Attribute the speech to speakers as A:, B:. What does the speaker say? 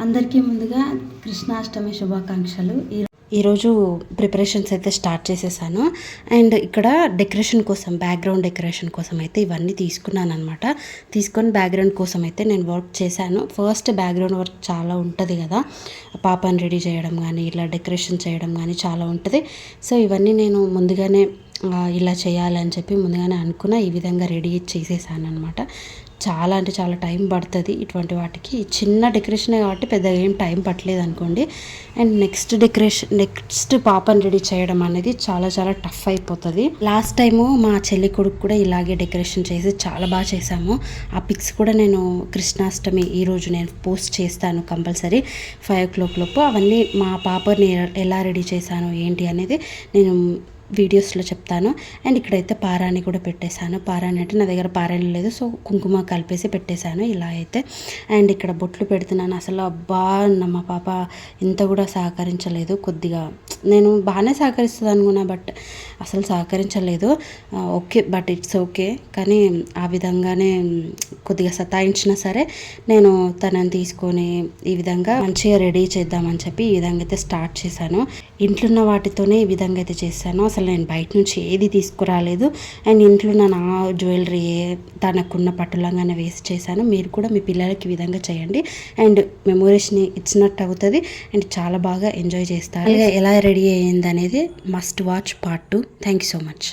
A: అందరికీ ముందుగా కృష్ణాష్టమి శుభాకాంక్షలు. ఈరోజు ప్రిపరేషన్స్ అయితే స్టార్ట్ చేసేసాను. అండ్ ఇక్కడ డెకరేషన్ కోసం, బ్యాక్గ్రౌండ్ డెకరేషన్ కోసం అయితే ఇవన్నీ తీసుకున్నాను అనమాట. తీసుకొని బ్యాక్గ్రౌండ్ కోసం అయితే నేను వర్క్ చేశాను. ఫస్ట్ బ్యాక్గ్రౌండ్ వర్క్ చాలా ఉంటుంది కదా, పాపని రెడీ చేయడం కానీ, ఇలా డెకరేషన్ చేయడం కానీ చాలా ఉంటుంది. సో ఇవన్నీ నేను ముందుగానే ఇలా చేయాలని చెప్పి ముందుగానే అనుకున్న, ఈ విధంగా రెడీ చేసేసాను అనమాట. చాలా అంటే చాలా టైం పడుతుంది ఇటువంటి వాటికి. చిన్న డెకరేషనే కాబట్టి పెద్దగా ఏం టైం పట్టలేదు అనుకోండి. అండ్ నెక్స్ట్ పాపని రెడీ చేయడం అనేది చాలా చాలా టఫ్ అయిపోతుంది. లాస్ట్ టైము మా చెల్లి కొడుకు కూడా ఇలాగే డెకరేషన్ చేసి చాలా బాగా చేశాము. ఆ పిక్స్ కూడా నేను కృష్ణాష్టమి ఈరోజు నేను పోస్ట్ చేస్తాను కంపల్సరీ 5 o'clock లోపు. అవన్నీ మా పాపని ఎలా రెడీ చేశాను ఏంటి అనేది నేను వీడియోస్లో చెప్తాను. అండ్ ఇక్కడైతే పారాని కూడా పెట్టేశాను. పారాని అంటే నా దగ్గర పారాని లేదు, సో కుంకుమ కలిపేసి పెట్టేశాను ఇలా అయితే. అండ్ ఇక్కడ బొట్లు పెడుతున్నాను. అసలు అబ్బా మా పాప ఇంత కూడా సహకరించలేదు. కొద్దిగా నేను బాగానే సహకరిస్తుంది అనుకున్నా, బట్ అసలు సహకరించలేదు. Okay, but it's okay. కానీ ఆ విధంగానే కొద్దిగా సతాయించినా సరే నేను తనని తీసుకొని ఈ విధంగా మంచిగా రెడీ చేద్దామని చెప్పి ఈ విధంగా అయితే స్టార్ట్ చేశాను. ఇంట్లో ఉన్న వాటితోనే ఈ విధంగా అయితే చేశాను. అసలు నేను బయట నుంచి ఏది తీసుకురాలేదు. అండ్ ఇంట్లో నా జ్యువెలరీ తనకున్న పట్టులంగానే వేసి చేశాను. మీరు కూడా మీ పిల్లలకి ఈ విధంగా చేయండి. అండ్ మెమోరీస్ని ఇచ్చినట్టు అవుతుంది. అండ్ చాలా బాగా ఎంజాయ్ చేస్తారు. ఎలా రెడీ అయ్యింది అనేది must watch part 2. Thank you so much.